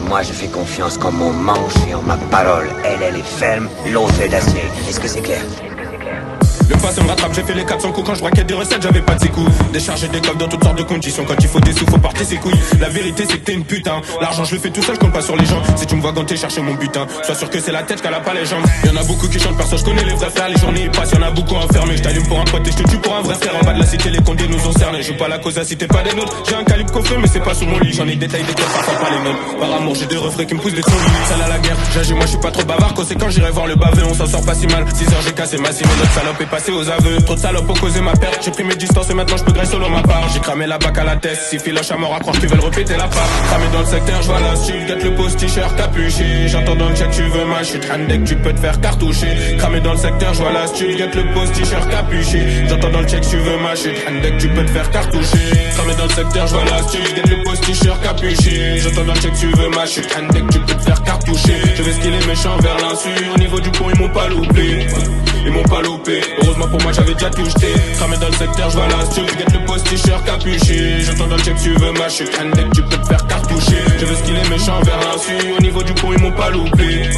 Moi je fais confiance qu'en mon manche et en ma parole. Elle est ferme, l'autre est d'acier. Est-ce que c'est clair? Le passé me rattrape, j'ai fait les 400 coups. Quand je braquais des recettes, j'avais pas de ses coups. Décharger des coffres dans toutes sortes de conditions. Quand il faut des sous, faut porter ses couilles. La vérité c'est que t'es une putain. L'argent je le fais tout seul, je compte pas sur les gens. Si tu me vois ganter, chercher mon butin. Sois sûr que c'est la tête qu'elle a pas les jambes. Y'en a beaucoup qui chantent, personne je connais les vrais frères. Les journées y passent, y'en a beaucoup enfermés. Je t'allume pour un pote et je te tue pour un vrai frère. En bas de la cité, les condés nous ont cernés. Je joue pas la cause à cité, pas des nôtres. J'ai un calibre coffré, mais c'est pas sous mon lit. J'en ai détaillé des cœurs, parfois pas les nôtres. Par amour, j'ai deux refrains qui me poussent des sons limites. Celle à la guerre, j'agis, moi je suis pas trop bavard. Conséquent, j'irai voir le baveux, on s'en sort pas si mal. 6 heures, j'ai cassé ma cime et notre salope est passée aux aveux. Salope ont causé ma perte, j'ai pris mes distances et maintenant je peux graisser solo ma part. J'ai cramé la bac à la tête, si filoche à mort à croire qu'ils veulent répéter la part. Cramé dans le secteur, je vois la suite, guette le post t-shirt capuché. J'entends dans le check, tu veux ma chute, handek, tu peux te faire cartoucher. Cramé dans le secteur, je vois la suite, guette le post t-shirt capuché. J'entends dans le check, tu veux ma chute, handek, tu peux te faire cartoucher. Cramé dans le secteur, je vois la suite, guette le post t-shirt capuché. J'entends dans le check, tu veux ma chute, handek, tu peux te faire cartoucher. Je vais skiller méchant vers l'insu, au niveau du pont ils m'ont pas loupé. Ils m'ont pas loupé, heureusement pour moi j'avais déjà tout jeté. Cramé dans le secteur, j'vois la stule, guette le post t-shirt capuché. J'entends dans le check, tu veux ma chute, handek, tu peux te faire cartoucher. Je veux skiller méchant vers l'insu, au niveau du pont ils m'ont pas loupé.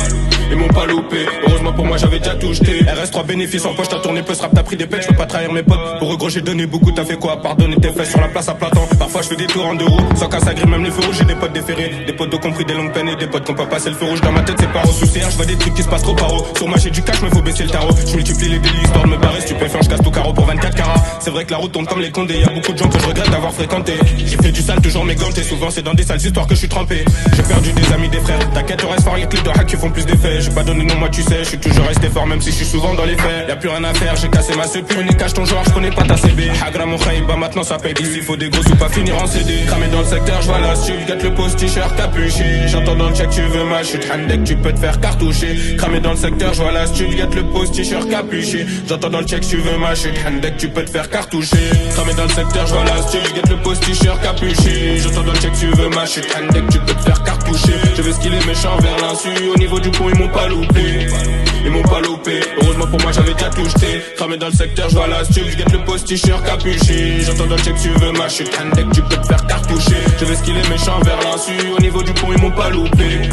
Ils m'ont pas loupé, heureusement pour moi j'avais déjà tout jeté. RS3 bénéfice en poche, t'as tourné peu, rap, t'as pris des pets, j'peux pas trahir mes potes. Pour eux gros j'ai donné beaucoup, t'as fait quoi? Pardonner tes fesses sur la place à plein temps. Parfois je fais des tours en deux roues, sans casse à grille, même les feux rouges, j'ai des potes déférés. Des potes d'eau compris, des longues peines et des potes qui ont pas passé le feu rouge. Dans ma tête c'est pas au souci, je vois des trucs qui se passent trop paro. Sur moi j'ai du cash, mais faut baisser le tarot. Je multiplie les délits, histoire de me barrer, si tu préfères, je casse tout carreau pour 24 carats. C'est vrai que la route tourne comme les condés, y'a beaucoup de gens que je regrette d'avoir fréquenté. J'ai fait du sale, toujours méganté, souvent c'est dans des sales histoires que je suis trempé. J'ai perdu des amis, des frères, t'inquiète, reste fort, les clips de hack qui font plus d'effets. J'ai pas donné non, moi tu sais, je suis toujours resté fort même si je suis souvent dans les faits. Y'a plus rien à faire, j'ai cassé ma sepu, on y cache ton joueur, je connais pas ta CB. Hagra mon bah maintenant ça paye d'ici, faut des gros sous pas finir en CD. Cramé dans le secteur, j'vois la stule, guette le post t-shirt capuché. J'entends dans le check, tu veux ma chute, handek, tu peux te faire cartoucher. Cramé dans le secteur, j'vois la stule, guette le post t-shirt capuché. J'entends dans le check, tu veux ma chute, handek, tu peux te faire cartoucher. Cramé dans le secteur, j'vois la stule, guette le post t-shirt capuché. J'entends dans le check, tu veux ma chute, handek, tu peux te faire cartoucher. Je vais skiller méchant vers l'insu, au niveau du pont ils m'ont pas loupé. Ils m'ont pas loupé, heureusement pour moi j'avais déjà tout jeté. Cramé dans le secteur, j'vois la stule, guette le post t-shirt capuché. J'entends dans le check, tu veux ma chute, handek, tu peux te faire cartoucher. Je vais skiller méchant vers l'insu, au niveau du pont ils m'ont pas loupé.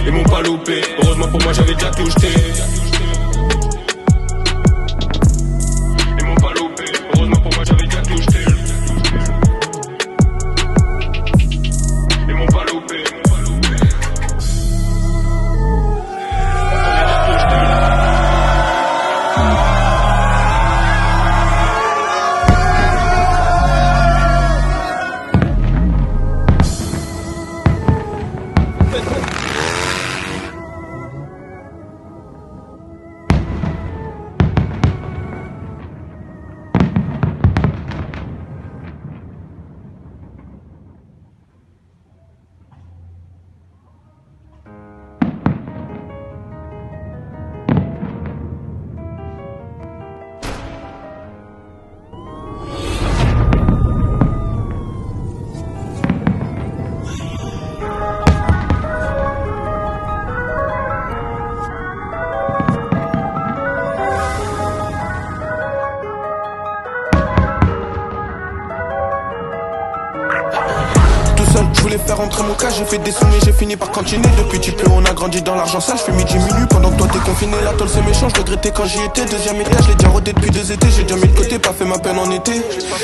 Ils m'ont pas loupé, heureusement pour moi j'avais déjà tout jeté. Ils m'ont pas loupé, heureusement pour moi j'avais déjà tout jeté. Ils m'ont pas loupé. Faire rentrer mon cas, j'ai fait des sous mais j'ai fini par cantiner. Depuis tu peux on a grandi dans l'argent sale, je fais midi minuit pendant que toi t'es confiné. La tôle c'est méchant, je regrettais quand j'y étais. Deuxième étage, je l'ai déjà rodé depuis 2 étés. J'ai déjà mis de côté, pas fait ma peine en été.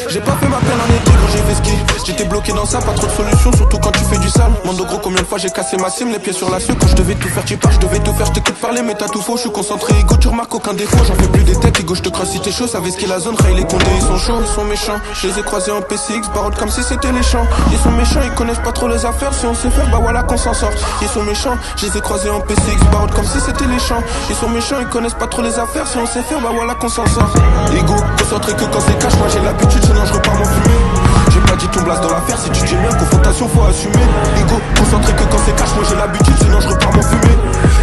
J'ai pas fait ma peine en été quand j'ai fait ski. J'étais bloqué dans ça, pas trop de solutions, surtout quand tu fais du sale. Mando gros, combien de fois j'ai cassé ma cime, les pieds sur la sueur. Quand je devais tout faire, tu pars, je devais tout faire, je t'écoute parler mais t'as tout faux. Je suis concentré, ego, tu remarques aucun défaut. J'en fais plus des têtes, ego, je te crasse si t'es chaud. Savais ce qu'est la zone, Ray, les condés, ils sont chauds, ils sont méchants. Je les ai croisés en PCX, barotte comme si c'était les champs. Ils sont méchants, ils connaissent pas trop les affaires. Si on sait faire, bah voilà qu'on s'en sort. Ils sont méchants, je les ai croisés en PCX, barotte comme si c'était les champs. Ils sont méchants, ils connaissent pas trop les affaires. Si on sait faire, bah voilà qu'on s'en sort. Ego, concentré que quand c'est cash, moi j'ai l'habitude, sinon je repars m'en fumer. J'ai pas dit ton blase dans l'affaire, si tu dis bien, confrontation faut assumer. Ego, concentré que quand c'est cash, moi j'ai l'habitude, sinon je repars m'en fumer.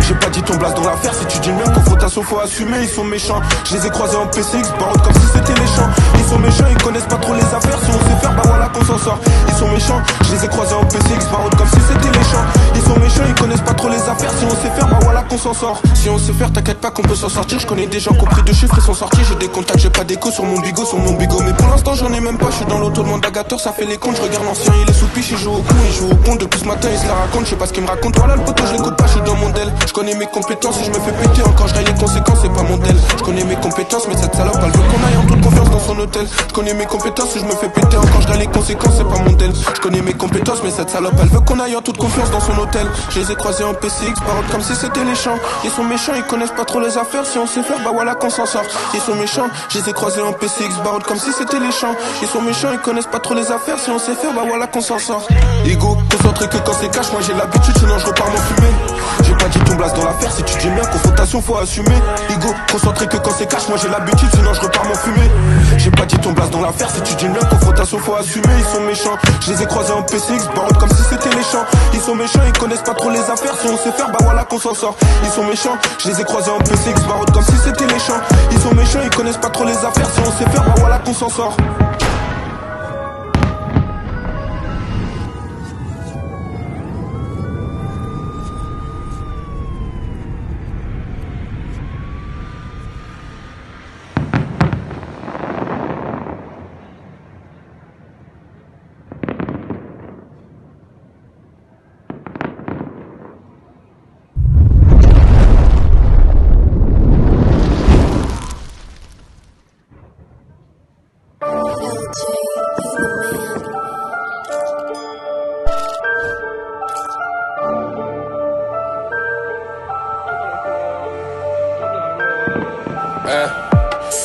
J'ai pas dit ton blase dans l'affaire, si tu dis bien, confrontation faut assumer. Ils sont méchants, je les ai croisés en PCX, barotte comme si c'était les champs. Ils sont méchants, ils connaissent pas trop les affaires. Si on sait faire, bah voilà qu'on s'en sort. Ils sont méchants, je les ai croisés en PCX, barotte comme si c'était les champs. Ils sont sont méchants, ils connaissent pas trop les affaires. Si on sait faire, bah voilà qu'on s'en sort. Si on sait faire, t'inquiète pas qu'on peut s'en sortir. Je connais des gens qui ont pris 2 chiffres et sont sortis. J'ai des contacts, j'ai pas d'écho sur mon bigot, mais pour l'instant j'en ai même pas. Je suis dans l'auto de mon dagateur, ça fait les comptes. Je regarde l'ancien, il est sous piche, il joue au con, il joue au con. Depuis ce matin il se la raconte, je sais pas ce qu'il me raconte. Voilà le poteau, je l'écoute pas, je suis dans mon del. Je connais mes compétences, si je me fais péter encore, je les conséquences, c'est pas mon del. Je connais mes compétences, mais cette salope elle veut qu'on aille en toute confiance dans son hôtel. Je connais mes compétences, si je me fais péter encore, je les conséquences, c'est pas mon del. Je connais mes compétences, mais cette salope elle veut qu'on aille en toute confiance dans son hôtel. Je les ai croisés en PCX, parole comme si c'était les champs. Ils sont méchants, ils connaissent pas trop les affaires. Si on sait faire, bah voilà qu'on s'en sort. Ils sont méchants, je les ai croisés en PCX, barotte comme si c'était les champs. Ils sont méchants, ils connaissent pas trop les affaires. Si on sait faire, bah voilà qu'on s'en sort. Ego, concentré que quand c'est cash, moi j'ai l'habitude, sinon je repars m'en fumer. J'ai pas dit ton blase dans l'affaire, si tu dis bien, confrontation faut assumer. Ego, concentré que quand c'est cash, moi j'ai l'habitude, sinon je repars m'en fumer. J'ai pas dit ton blase dans l'affaire, si tu dis bien, confrontation faut assumer. Ils sont méchants, je les ai croisés en PCX, barotte comme si c'était les champs. Ils sont méchants, ils connaissent pas trop les affaires. Si on sait faire, bah voilà qu'on s'en sort. Ils sont méchants, je les ai croisés en PCX, barotte comme si c'était les champs. Ils sont méchants, ils connaissent pas trop les affaires. Si on sait faire, bah voilà qu'on s'en sort.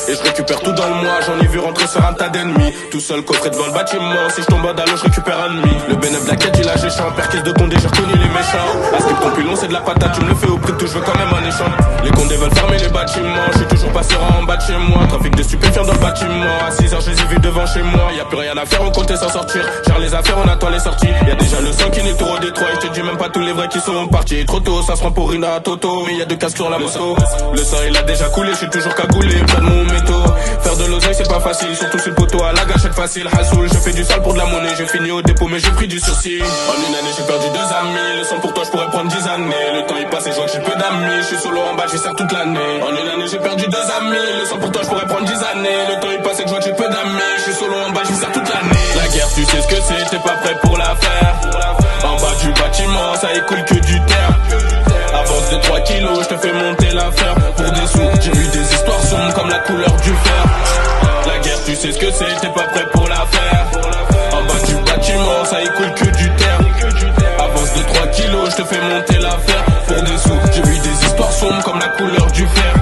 Et je récupère tout dans le mois, j'en ai vu rentrer sur un tas d'ennemis. Tout seul coffré devant le bâtiment, si je tombe à Dalo, je récupère un demi. Le bénéf de la quête, il a géchant, perquise de condé, j'ai reconnu les méchants. À ce que ton pilon, c'est de la patate, tu me le fais au prix de tout, je veux quand même un échange. Les condés veulent fermer les bâtiments, je suis toujours passé en bas de chez moi. Trafic de stupéfiants dans le bâtiment, à 6h je les ai vus devant chez moi. Y'a plus rien à faire, on comptait s'en sortir. Gère les affaires, on attend les sorties. Y'a déjà le sang qui n'est trop au Détroit, je te dis même pas tous les vrais qui sont partis. Trop tôt, ça se prend pour Rina Toto, mais y'a 2 casques sur la moto. Le sang il a déjà coulé, je suis toujours cagoulé, plein de mon métaux. Faire de l'oseille c'est pas facile, surtout sur le poteau à la gâchette facile. Hassoul, je fais du sale pour de la monnaie, j'ai fini au dépôt mais j'ai pris du sursis. En une année j'ai perdu 2 amis, le sang pour toi je pourrais prendre 10 années. Le temps il passe et je vois que j'ai peu d'amis, je suis solo en bas, j'y sers toute l'année. En une année j'ai perdu 2 amis, le sang pour toi je pourrais prendre 10 années. Le temps il passe et je vois que j'ai peu d'amis, je suis solo en bas, j'y sers toute l'année. La guerre tu sais ce que c'est, t'es pas prêt pour la faire. En bas du bâtiment, ça écoule que du terre. Avance de 3 kilos, je te fais monter l'affaire. Pour des sous, j'ai vu des histoires sombres comme la couleur du fer. La guerre, tu sais ce que c'est, t'es pas prêt pour la faire. En bas du bâtiment, ça écoule que du terre. Avance de 3 kilos, je te fais monter l'affaire. Pour des sous, j'ai vu des histoires sombres comme la couleur du fer.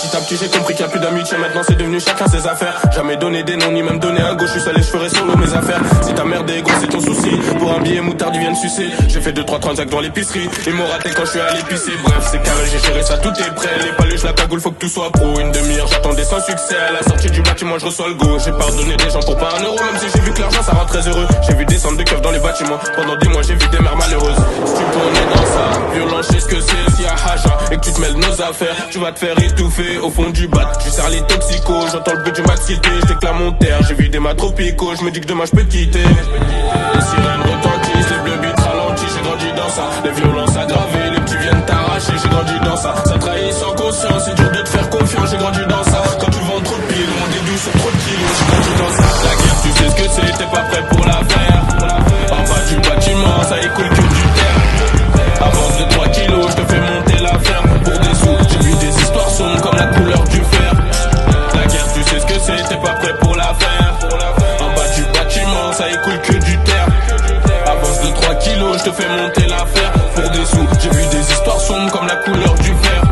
Petit à petit j'ai compris qu'il n'y a plus d'amitié, maintenant c'est devenu chacun ses affaires. Jamais donné des noms, ni même donné un go, je suis seul et je ferai solo mes affaires. Si ta merde est gros c'est ton souci, pour un billet moutarde ils viennent sucer. J'ai fait 2-3 transacts dans l'épicerie, ils m'ont raté quand je suis allé pisser. Bref c'est carré, j'ai géré ça, tout est prêt. Les paluches, la cagoule, faut que tout soit pro. Une demi-heure j'attendais sans succès, à la sortie du bâtiment je reçois le go. J'ai pardonné des gens pour pas un euro, même si j'ai vu que l'argent ça rend très heureux. J'ai vu descendre de keufs dans les bâtiments, pendant des mois j'ai vu des mères malheureuses. Si tu connais dans ça, violence je sais ce que c'est. S'il y a haja et que tu te mêles nos affaires, tu vas te faire étouffer au fond du bat. Je sers les toxicos, j'entends le bruit du max quitter. Je déclare mon terre, j'ai vu des mâts tropicaux. Je me dis que demain je peux te quitter. Les sirènes retentissent, les bleus bits ralentissent. J'ai grandi dans ça, les violences aggravées. Les petits viennent t'arracher, j'ai grandi dans ça. Ça trahit sans conscience, c'est dur de te faire confiance. J'ai grandi dans ça, quand tu vends trop de piles, mon début sur trop de kilos. J'ai grandi dans ça. La guerre tu sais ce que c'est, t'es pas prêt pour la faire. En bas du bâtiment, ça écoule que du terre. Avance de 3 kilos, je te fais monter l'affaire. Pour des sous, j'ai vu des histoires sombres comme la couleur du fer. La guerre tu sais ce que c'est, t'es pas prêt pour la faire. En bas du bâtiment, ça écoule que du terre. Avance de 3 kilos, je te fais monter l'affaire. Pour des sous, j'ai vu des histoires sombres comme la couleur du fer.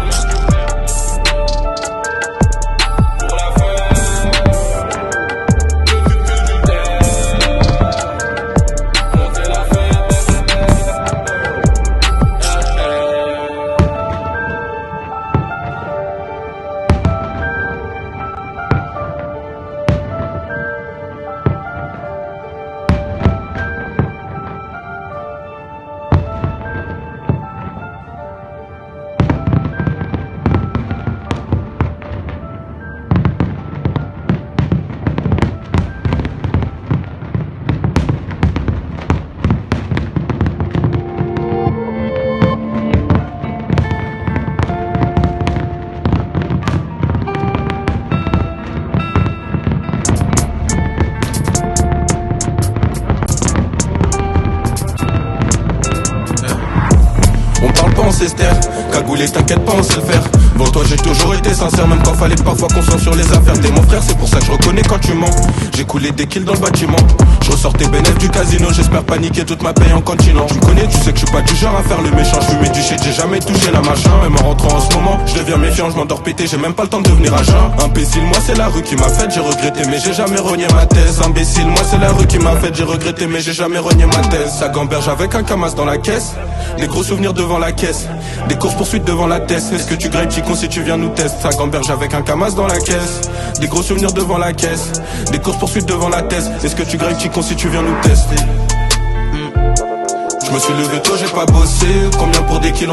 c'est ster. Cagoulé, t'inquiète pas, on sait le faire. Bon, toi j'ai toujours été sincère, même quand fallait parfois qu'on soit sur les affaires. T'es mon frère, c'est pour ça que je reconnais quand tu mens. J'ai coulé des kills dans le bâtiment. Je ressors tes bénéfices du casino, j'espère paniquer toute ma paye en continent. Tu me connais, tu sais que je suis pas du genre à faire le méchant. Je fumais du shit, j'ai jamais touché la machin. Même en rentrant en ce moment, je deviens méfiant, je m'endors pété, j'ai même pas le temps de devenir agent. Imbécile, moi c'est la rue qui m'a fait, j'ai regretté mais j'ai jamais renié ma thèse. Imbécile, moi c'est la rue qui m'a fait, j'ai regretté mais j'ai jamais renié ma thèse. Ça gamberge avec un camas dans la caisse, des gros souvenirs devant la caisse, des courses poursuites devant la tête. Est-ce que tu grailles Chico si tu viens nous tester? Ça gamberge avec un camas dans la caisse, des gros souvenirs devant la caisse, des courses poursuites devant la tête. Est-ce que tu grailles Chico si tu viens nous tester? Je me suis levé tôt, j'ai pas bossé. Combien pour des kilos?